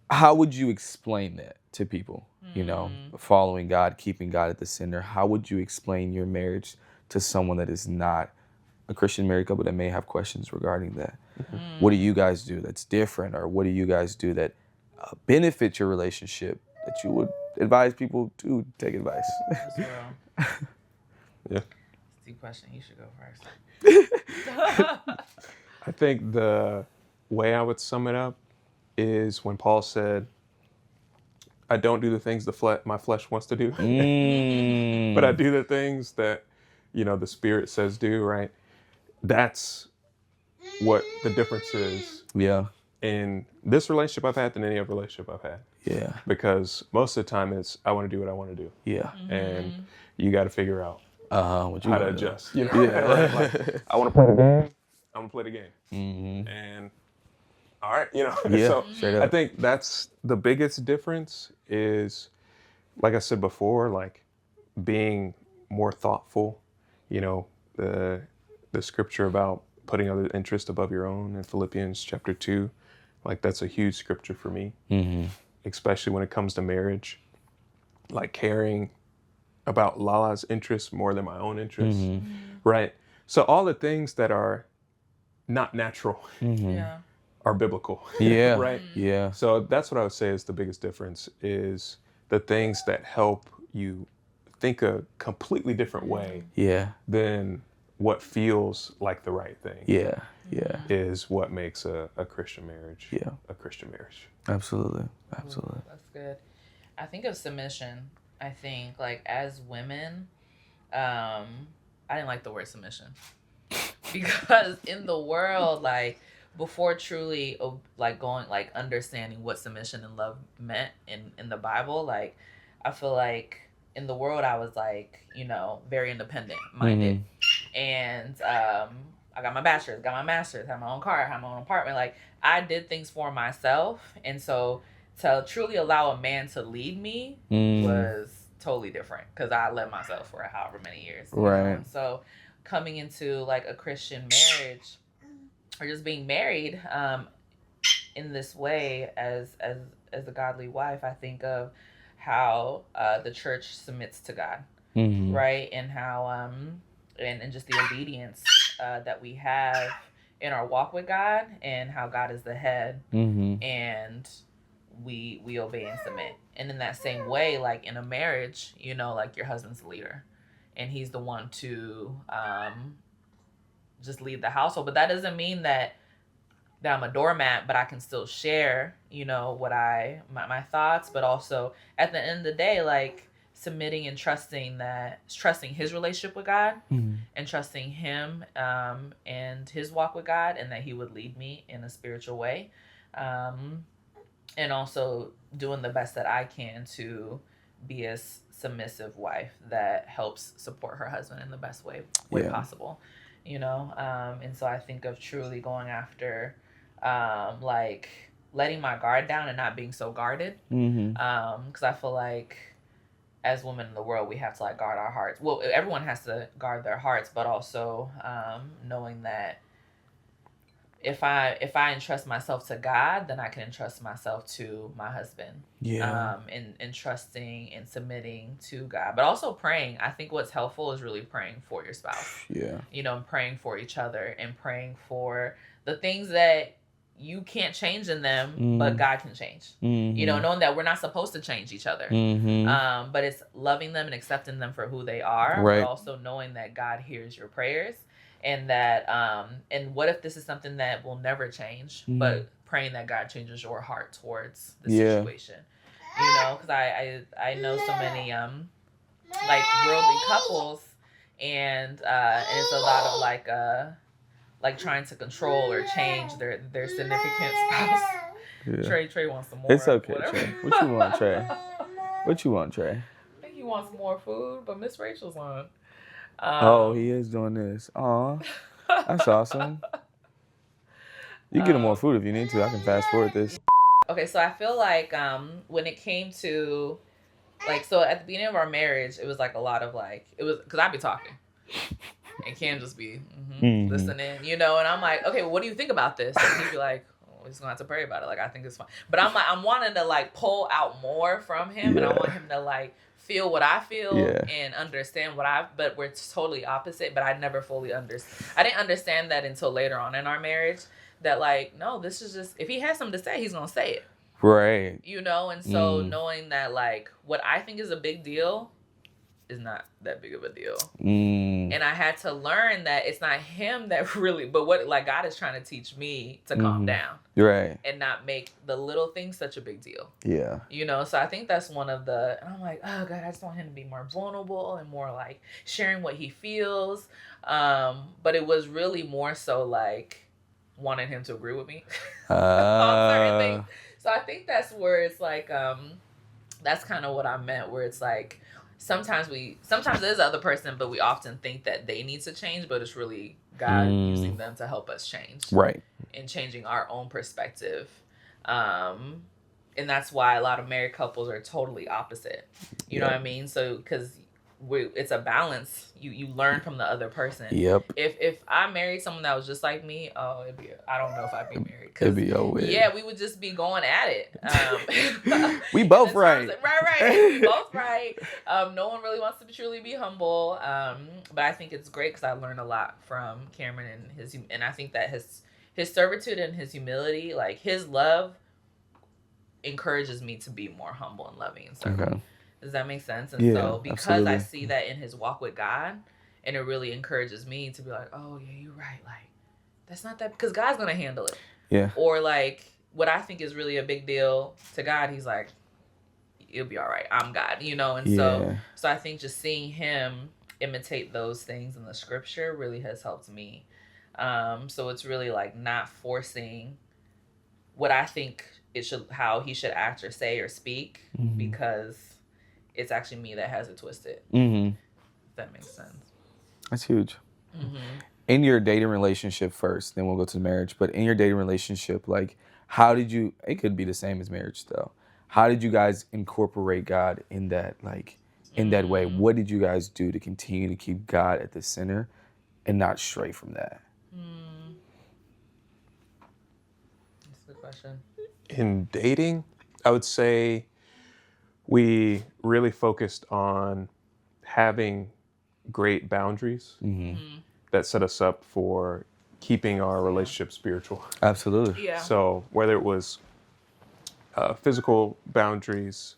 How would you explain that to people? You know, following God, keeping God at the center. How would you explain your marriage to someone that is not a Christian married couple, that may have questions regarding that? What do you guys do that's different, or what do you guys do that benefit your relationship, that you would advise people to take advice? Yeah. Deep question. You should go first. I think the way I would sum it up is when Paul said, I don't do the things my flesh wants to do, but I do the things that, you know, the Spirit says do, right? That's what the difference is. In this relationship I've had than any other relationship I've had. Because most of the time it's, I want to do what I want to do. And you got to figure out how to adjust. You know? Like, I want to play the game. I'm going to play the game. And all right, you know. Yeah, So straight I up. think that's the biggest difference is, like I said before, like being more thoughtful. You know, the scripture about putting other interest above your own in Philippians chapter 2, like that's a huge scripture for me, especially when it comes to marriage. Like caring about Lala's interests more than my own interests, right? So all the things that are not natural Yeah. are biblical, Yeah. right? Yeah. So that's what I would say is the biggest difference is the things that help you think a completely different way Yeah. than what feels like the right thing. Yeah. Yeah. Is what makes a Christian marriage Yeah. a Christian marriage. Absolutely. Absolutely. That's good. I think of submission. I think like as women, I didn't like the word submission because in the world, like before truly like going like understanding what submission and love meant in the Bible, like I feel like in the world I was like, you know, very independent minded. And I got my bachelor's, got my master's, had my own car, had my own apartment. Like I did things for myself, and so to truly allow a man to lead me was totally different because I led myself for however many years. You know? Right. And so coming into like a Christian marriage or just being married in this way as a godly wife, I think of how the church submits to God, right? And how and just the obedience that we have in our walk with God, and how God is the head, and we obey and submit. And in that same way, like in a marriage, you know, like your husband's the leader and he's the one to just lead the household. But that doesn't mean that I'm a doormat, but I can still share, you know, what my thoughts, but also at the end of the day, like submitting and trusting his relationship with God, and trusting him and his walk with God, and that he would lead me in a spiritual way, and also doing the best that I can to be a submissive wife that helps support her husband in the best way possible, you know. And so I think of truly going after like letting my guard down and not being so guarded, because I feel like as women in the world, we have to like guard our hearts. Well, everyone has to guard their hearts, but also knowing that if I entrust myself to God, then I can entrust myself to my husband. And trusting and submitting to God, but also praying. I think what's helpful is really praying for your spouse. You know, and praying for each other and praying for the things that you can't change in them, but God can change. You know, knowing that we're not supposed to change each other, but it's loving them and accepting them for who they are, but also knowing that God hears your prayers, and that and what if this is something that will never change, but praying that God changes your heart towards the situation. You know, because I know so many like worldly couples, and it's a lot of like trying to control or change their significant spouse. Trey wants some more. It's okay, whatever. Trey. What you want, Trey? What you want, Trey? I think he wants more food, but Miss Rachel's on. Oh, he is doing this. Aw, that's awesome. You get him more food if you need to. I can fast forward this. Okay, so I feel like when it came to like, so at the beginning of our marriage, it was like a lot of like, it was because I'd be talking and Cam just be listening, you know, and I'm like, okay, well, what do you think about this? And he'd be like, oh, we're just gonna have to pray about it. Like, I think it's fine. But I'm like, I'm wanting to like pull out more from him, and I want him to like feel what I feel and understand but we're totally opposite. But I never fully understand. I didn't understand that until later on in our marriage, that like, no, this is just, if he has something to say, he's gonna say it. Right. You know, and so knowing that like what I think is a big deal is not that big of a deal. And I had to learn that it's not him that really, but what like God is trying to teach me to calm down. Right. And not make the little things such a big deal. Yeah. You know, so I think that's one of the, and I'm like, oh God, I just want him to be more vulnerable and more like sharing what he feels. But it was really more so like wanting him to agree with me on certain things. So I think that's where it's like, that's kind of what I meant, where it's like, sometimes there's the other person, but we often think that they need to change, but it's really God using them to help us change. Right. and changing our own perspective. And that's why a lot of married couples are totally opposite. You know what I mean? So because it's a balance. You learn from the other person. Yep. If I married someone that was just like me, I don't know if I'd be married. It'd be over. Yeah, we would just be going at it. We both right. Right. Both right. No one really wants to truly be humble. But I think it's great because I learned a lot from Cameron and I think that his servitude and his humility, like his love, encourages me to be more humble and loving and stuff. Okay. Does that make sense? And Yeah, so because absolutely. I see that in his walk with God, and it really encourages me to be like, oh yeah, you're right. Like that's not that, because God's gonna handle it. Yeah. Or like what I think is really a big deal to God, he's like, it'll be all right. I'm God, you know. And so I think just seeing him imitate those things in the scripture really has helped me. So it's really like not forcing what I think how he should act or say or speak, because it's actually me that has it twisted. If that makes sense. That's huge. In your dating relationship first, then we'll go to the marriage. But in your dating relationship, like, how did you? It could be the same as marriage, though. How did you guys incorporate God in that, like, in that way? What did you guys do to continue to keep God at the center and not stray from that? That's a good question. In dating, I would say we really focused on having great boundaries that set us up for keeping our relationship spiritual. Absolutely. Yeah. So whether it was physical boundaries,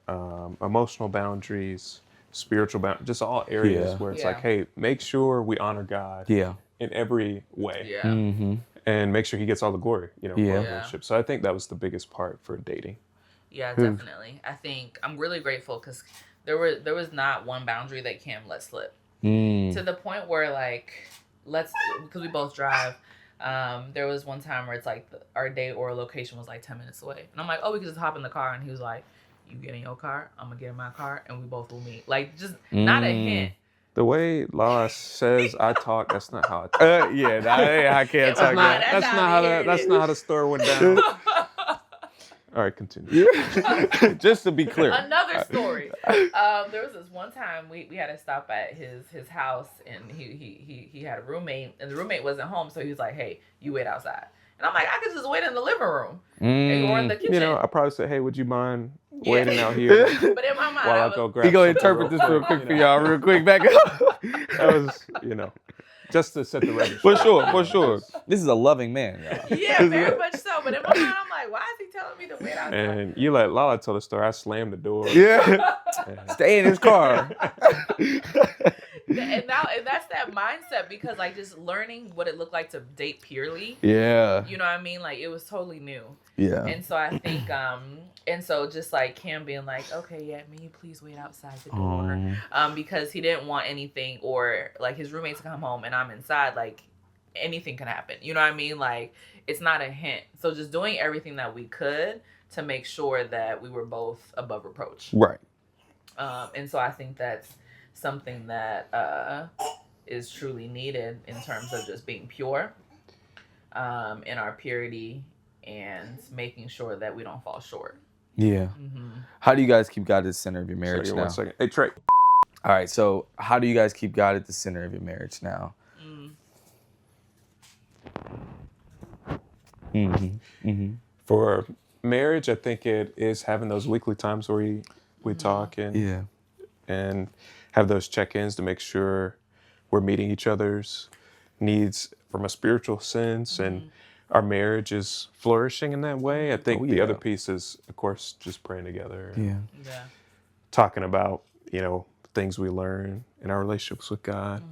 emotional boundaries, spiritual boundaries, just all areas where it's like, hey, make sure we honor God in every way. Yeah. And make sure he gets all the glory, for our Yeah. relationship. So I think that was the biggest part for dating. Yeah, definitely. I think I'm really grateful because there was not one boundary that Cam let slip. To the point where like because we both drive. There was one time where it's like our date or location was like 10 minutes away, and I'm like, oh, we could just hop in the car, and he was like, you get in your car, I'm gonna get in my car, and we both will meet. Like just not a hint. The way Lala says I talk, that's not how I talk. I can't talk that. That's not how the story went down. All right, continue. Just to be clear. Another story. There was this one time we had to stop at his house, and he had a roommate, and the roommate wasn't home, so he was like, hey, you wait outside. And I'm like, I could just wait in the living room or in the kitchen. I probably said, hey, would you mind waiting out here? But in my mind, while I go grab. He gonna something interpret real this real quick for y'all, real quick. Back up. That was, just to set the record. For sure. This is a loving man, y'all. Yeah, very much so. But in my mind, I'm like, why is he telling me to wait outside? And you let Lala tell the story. I slammed the door. Yeah. Stay in his car. And that's that mindset, because like just learning what it looked like to date purely. Yeah. You know what I mean? Like it was totally new. Yeah. And so I think and so just like Cam being like, okay, yeah, may you please wait outside the door. Because he didn't want anything, or like his roommates to come home and I'm inside, like anything can happen. You know what I mean? Like it's not a hint. So just doing everything that we could to make sure that we were both above reproach. Right. And so I think that's something that is truly needed in terms of just being pure in our purity and making sure that we don't fall short. Yeah. How do you guys keep God at the center of your marriage now? 1 second. Hey, Trey. All right. So how do you guys keep God at the center of your marriage now? For marriage, I think it is having those weekly times where we talk and have those check-ins to make sure we're meeting each other's needs from a spiritual sense, and our marriage is flourishing in that way. I think the other piece is, of course, just praying together. And talking about, things we learn in our relationships with God,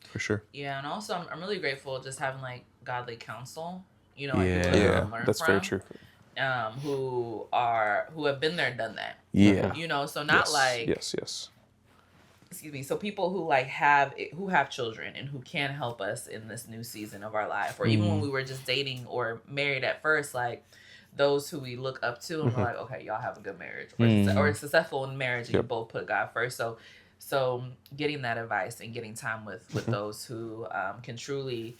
for sure. Yeah, and also I'm really grateful just having like godly counsel, Yeah. like people to learn That's from, very true. who have been there, done that. Yeah. So not like Yes. excuse me. So people who have children and who can help us in this new season of our life, or even when we were just dating or married at first, like those who we look up to and we're like, okay, y'all have a good marriage, or successful in marriage, and you both put God first. So getting that advice and getting time with those who can truly,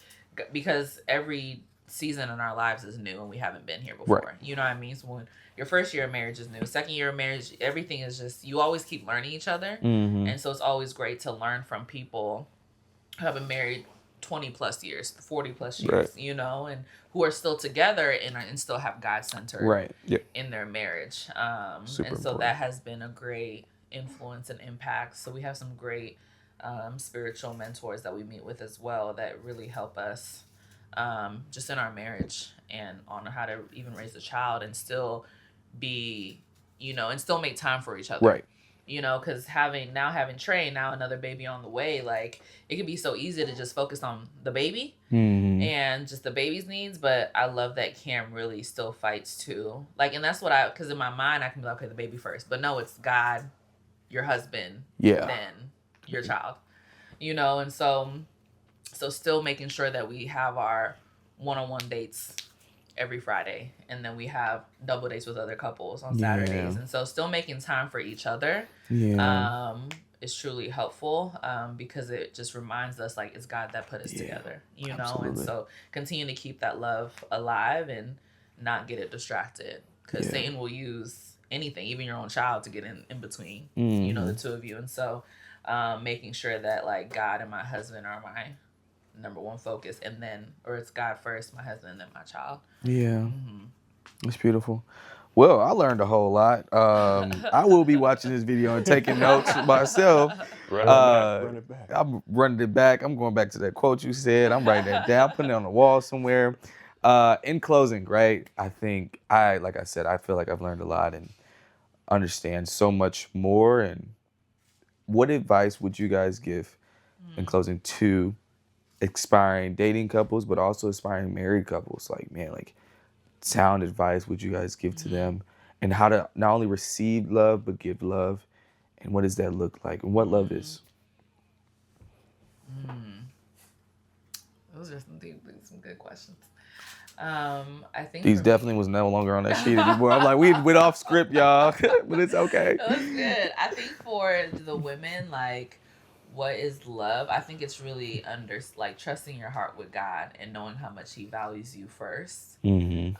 because every season in our lives is new and we haven't been here before. Right. You know what I mean? So when your first year of marriage is new, second year of marriage, everything is just, you always keep learning each other. Mm-hmm. And so it's always great to learn from people who have been married 20 plus years, 40 plus years, Right. you know, and who are still together and still have God centered Right. in their marriage. Super And so important. that has been a great influence and impact. So we have some great spiritual mentors that we meet with as well that really help us just in our marriage and on how to even raise a child and still be, you know, and still make time for each other. Right. You know, because having Trey, now another baby on the way, like it can be so easy to just focus on the baby Mm-hmm. and just the baby's needs. But I love that Cam really still fights too. Like, and that's what because in my mind, I can be like, okay, the baby first. But no, it's God, your husband, Yeah. then your child. You know, and so still making sure that we have our one-on-one dates every Friday, and then we have double dates with other couples on Saturdays. Yeah. And so still making time for each other Yeah. is truly helpful because it just reminds us like it's God that put us together, you know. Absolutely. And so continue to keep that love alive and not get it distracted, because Satan will use anything, even your own child, to get in between, you know, the two of you. And so making sure that like God and my husband are my number one focus, and then, or it's God first, my husband, and then my child. Yeah. It's beautiful. Well, I learned a whole lot. I will be watching this video and taking notes myself. Run it back. I'm running it back. I'm going back to that quote you said. I'm writing that down, putting it on the wall somewhere. In closing, right? Like I said, I feel like I've learned a lot and understand so much more. And what advice would you guys give in closing to aspiring dating couples, but also aspiring married couples? Like, man, like, sound advice would you guys give to them, and how to not only receive love but give love, and what does that look like, and what love is? Those are some good questions. I think These definitely was no longer on that sheet anymore. I'm like, we went off script, y'all, but it's okay. That was good. I think for the women, like, what is love? I think it's really trusting your heart with God and knowing how much He values you first, and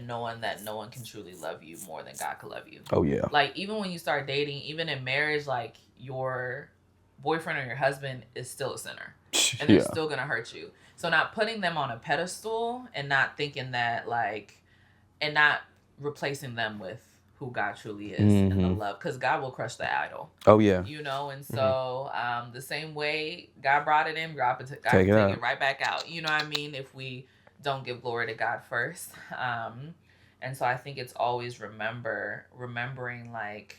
knowing that no one can truly love you more than God can love you. Oh yeah. Like, even when you start dating, even in marriage, like, your boyfriend or your husband is still a sinner, and they're still gonna hurt you. So not putting them on a pedestal and not thinking that, like, and not replacing them with who God truly is and the love, because God will crush the idol. Oh yeah. You know, and so the same way God brought it in, God can take it right back out. You know what I mean? If we don't give glory to God first. And so I think it's always remembering like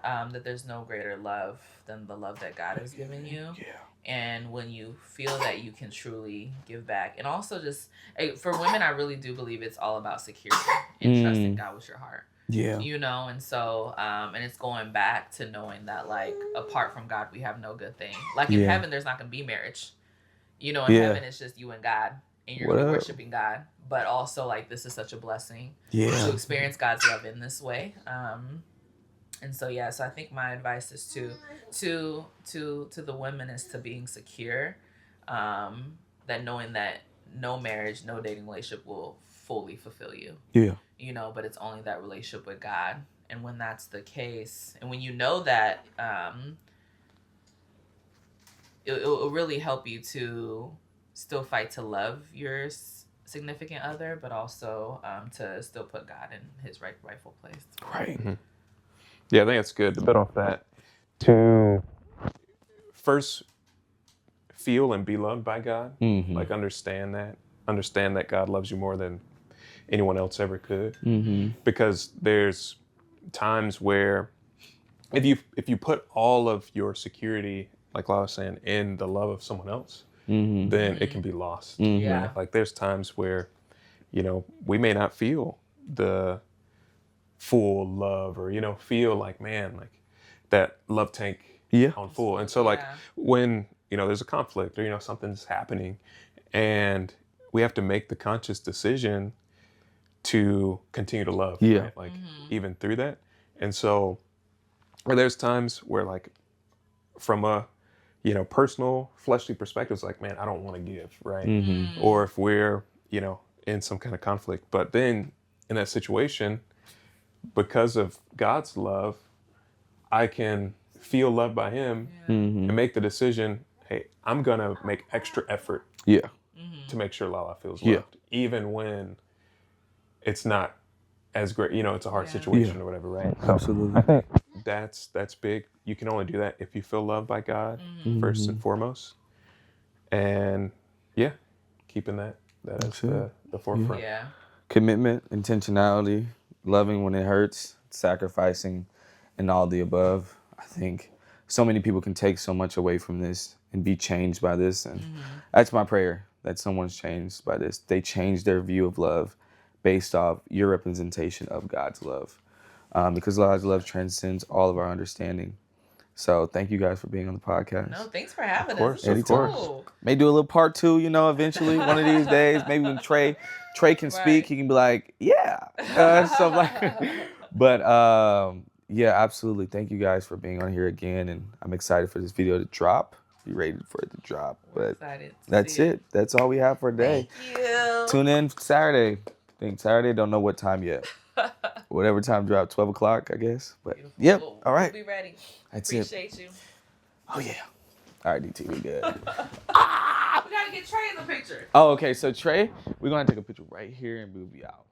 that there's no greater love than the love that God has given you. Yeah. And when you feel that you can truly give back, and also just for women, I really do believe it's all about security and trusting God with your heart. Yeah. You know, and so, and it's going back to knowing that, like, apart from God, we have no good thing. Like, in heaven, there's not going to be marriage. You know, in heaven, it's just you and God, and you're going to be worshiping God. But also, like, this is such a blessing to experience God's love in this way. And so, yeah, so I think my advice is to the women is to being secure, that knowing that no marriage, no dating relationship will fully fulfill you. Yeah. You know, but it's only that relationship with God. And when that's the case, and when you know that, it'll really help you to still fight to love your significant other, but also to still put God in His rightful place. Right. Yeah, I think it's good to bet off that. To first feel and be loved by God, like understand that God loves you more than anyone else ever could. Because there's times where if you put all of your security, like I was saying, in the love of someone else, then it can be lost. Yeah. Right? Like there's times where, you know, we may not feel the full love, or, you know, feel like, man, like that love tank on full. And so like when, you know, there's a conflict, or, you know, something's happening, and we have to make the conscious decision to continue to love, right? Like even through that. And so, or there's times where, like, from a, you know, personal fleshly perspective, it's like, man, I don't want to give, right? Or if we're, you know, in some kind of conflict. But then in that situation, because of God's love, I can feel loved by him and make the decision, hey, I'm going to make extra effort Yeah. to make sure Lala feels Yeah. loved, even when it's not as great, it's a hard situation or whatever, right? Absolutely. I think that's big. You can only do that if you feel loved by God first and foremost. And yeah, keeping that as the forefront. Yeah. Commitment, intentionality, loving when it hurts, sacrificing, and all the above. I think so many people can take so much away from this and be changed by this. And that's my prayer, that someone's changed by this. They change their view of love based off your representation of God's love. Because God's love transcends all of our understanding. So thank you guys for being on the podcast. No, thanks for having course, us. This of is course. cool. May do a little part 2, eventually, one of these days. Maybe when Trey can speak, Right. he can be like, yeah, stuff like. But yeah, absolutely. Thank you guys for being on here again, and I'm excited for this video to drop. Be ready for it to drop. But Excited to that's see it. That's all we have for today. Thank you. Tune in Saturday. I think Saturday. Don't know what time yet. Whatever time drop, 12 o'clock, I guess. But Beautiful. yep. We'll All right. be ready. That's it. Appreciate you. Oh yeah. All right, DT, we good. We gotta get Trey in the picture. Oh, okay. So Trey, we're gonna take a picture right here, and we'll be out.